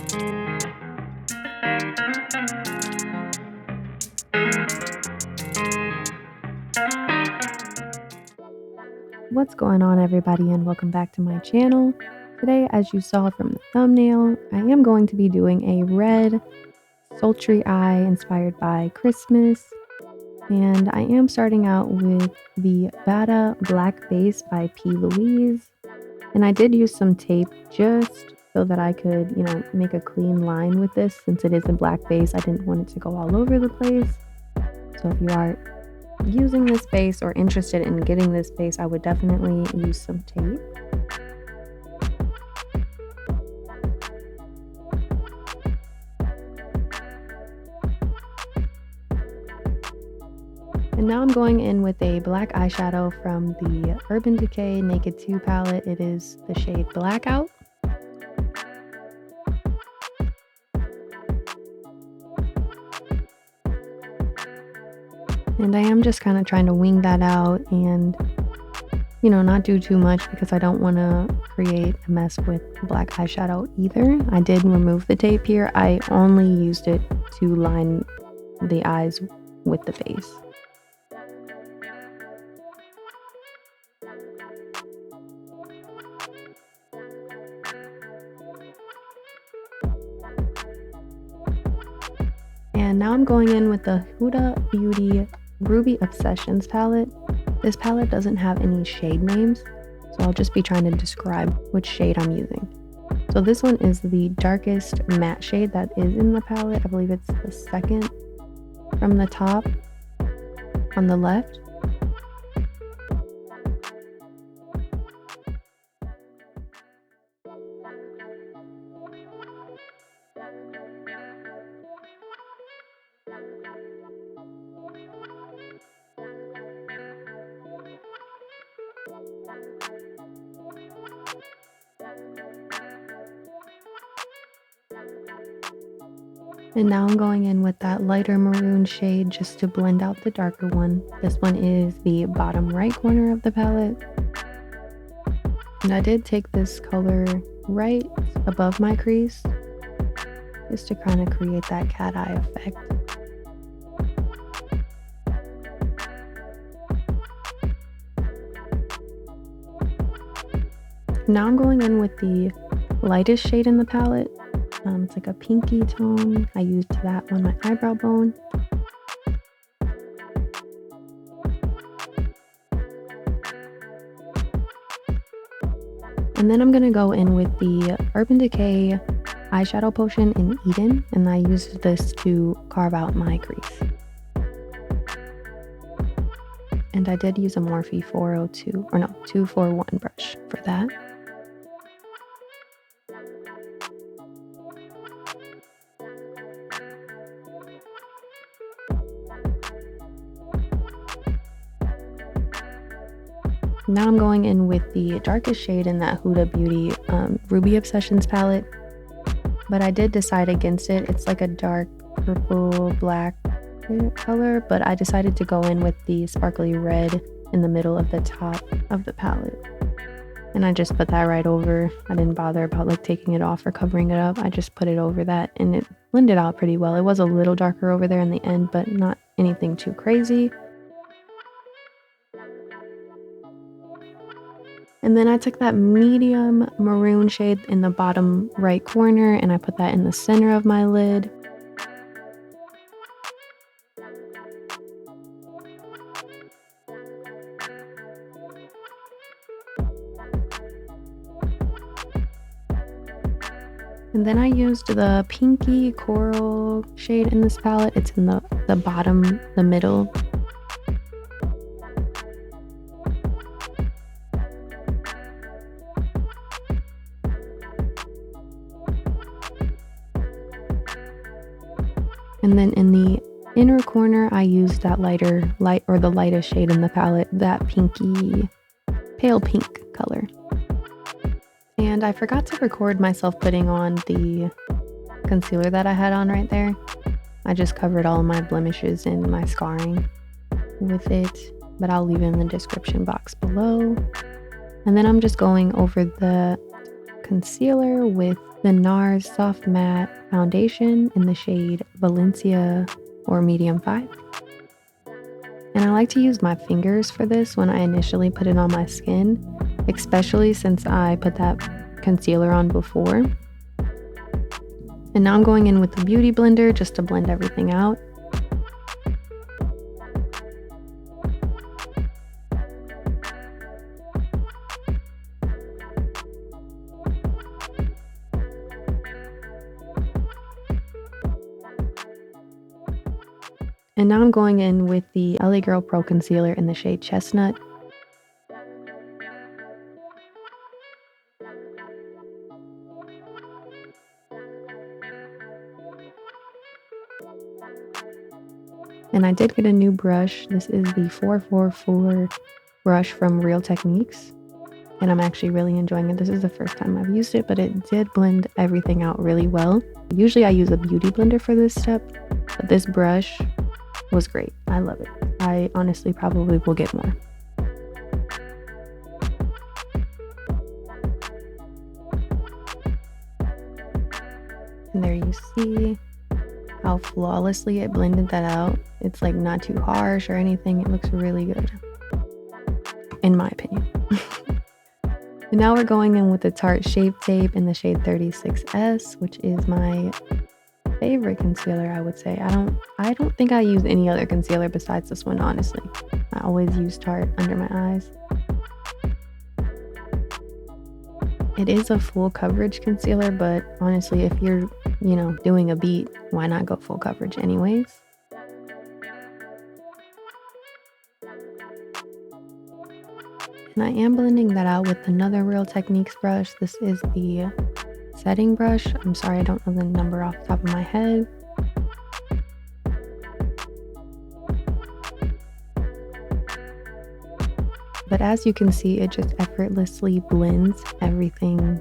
What's going on, everybody, and welcome back to my channel. Today, as you saw from the thumbnail, I am going to be doing a red sultry eye inspired by Christmas, and I am starting out with the Bada Black Base by P. Louise, and I did use some tape just so that I could, make a clean line with this. Since it is a black base, I didn't want it to go all over the place. So if you are using this base or interested in getting this base, I would definitely use some tape. And now I'm going in with a black eyeshadow from the Urban Decay Naked 2 palette. It is the shade Blackout. And I am just kind of trying to wing that out and, not do too much because I don't want to create a mess with black eyeshadow either. I did remove the tape here. I only used it to line the eyes with the base. And now I'm going in with the Huda Beauty Ruby Obsessions palette. This palette doesn't have any shade names, so I'll just be trying to describe which shade I'm using. So this one is the darkest matte shade that is in the palette. I believe it's the second from the top on the left. And now I'm going in with that lighter maroon shade just to blend out the darker one. This one is the bottom right corner of the palette. And I did take this color right above my crease just to kind of create that cat eye effect. Now I'm going in with the lightest shade in the palette. It's like a pinky tone. I used that on my eyebrow bone. And then I'm going to go in with the Urban Decay eyeshadow potion in Eden, and I used this to carve out my crease. And I did use a Morphe 241 brush for that. Now I'm going in with the darkest shade in that Huda Beauty Ruby Obsessions palette, but I did decide against it. It's like a dark purple black color, but I decided to go in with the sparkly red in the middle of the top of the palette. And I just put that right over. I didn't bother about taking it off or covering it up. I just put it over that and it blended out pretty well. It was a little darker over there in the end, but not anything too crazy. And then I took that medium maroon shade in the bottom right corner and I put that in the center of my lid. And then I used the pinky coral shade in this palette. It's in the bottom, the middle. And then in the inner corner, I used that the lightest shade in the palette, that pinky, pale pink color. And I forgot to record myself putting on the concealer that I had on right there. I just covered all my blemishes and my scarring with it, but I'll leave it in the description box below. And then I'm just going over the concealer with the Nars Soft Matte Foundation in the shade Valencia or Medium 5. And I like to use my fingers for this when I initially put it on my skin, especially since I put that concealer on before. And now I'm going in with the Beauty Blender just to blend everything out. And now I'm going in with the LA Girl Pro Concealer in the shade Chestnut. And I did get a new brush. This is the 444 brush from Real Techniques. And I'm actually really enjoying it. This is the first time I've used it, but it did blend everything out really well. Usually I use a beauty blender for this step, but this brush was great. I love it. I honestly probably will get more. And there you see how flawlessly it blended that out. It's like not too harsh or anything. It looks really good, in my opinion. And now we're going in with the Tarte Shape Tape in the shade 36S, which is my favorite concealer, I would say. I don't think I use any other concealer besides this one, honestly. I always use Tarte under my eyes. It is a full coverage concealer, but honestly, if you're, doing a beat, why not go full coverage anyways? And I am blending that out with another Real Techniques brush. This is the setting brush. I'm sorry, I don't know the number off the top of my head. But as you can see, it just effortlessly blends everything.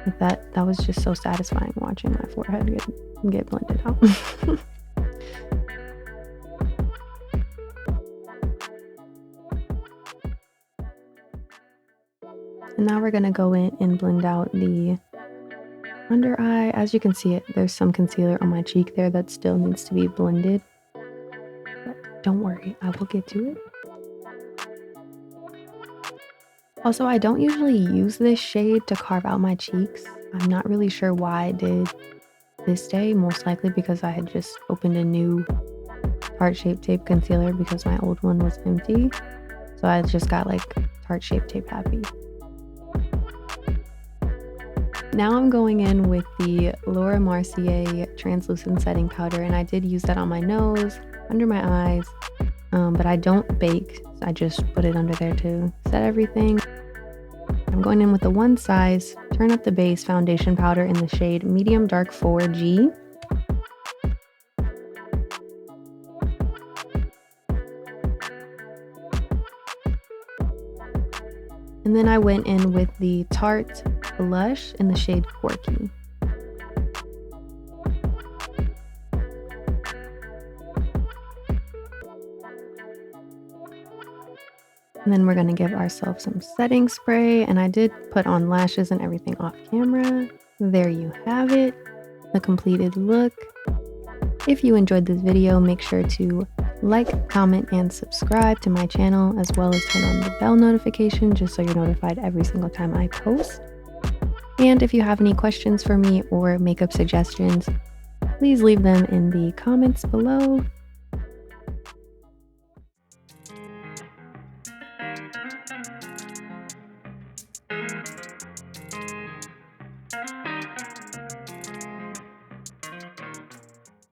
Like that was just so satisfying watching my forehead get blended out. And now we're gonna go in and blend out the under eye. As you can see, there's some concealer on my cheek there that still needs to be blended. But don't worry, I will get to it. Also, I don't usually use this shade to carve out my cheeks. I'm not really sure why I did this day, most likely because I had just opened a new Tarte Shape Tape concealer because my old one was empty. So I just got like Tarte Shape Tape happy. Now I'm going in with the Laura Mercier translucent setting powder, and I did use that on my nose, under my eyes, but I don't bake. I just put it under there to set everything. I'm going in with the One Size Turn Up the Base foundation powder in the shade Medium Dark 4G. And then I went in with the Tarte blush in the shade Quirky. And then we're going to give ourselves some setting spray. And I did put on lashes and everything off camera. There you have it, the completed look. If you enjoyed this video, make sure to like, comment, and subscribe to my channel, as well as turn on the bell notification just so you're notified every single time I post. And if you have any questions for me or makeup suggestions, please leave them in the comments below.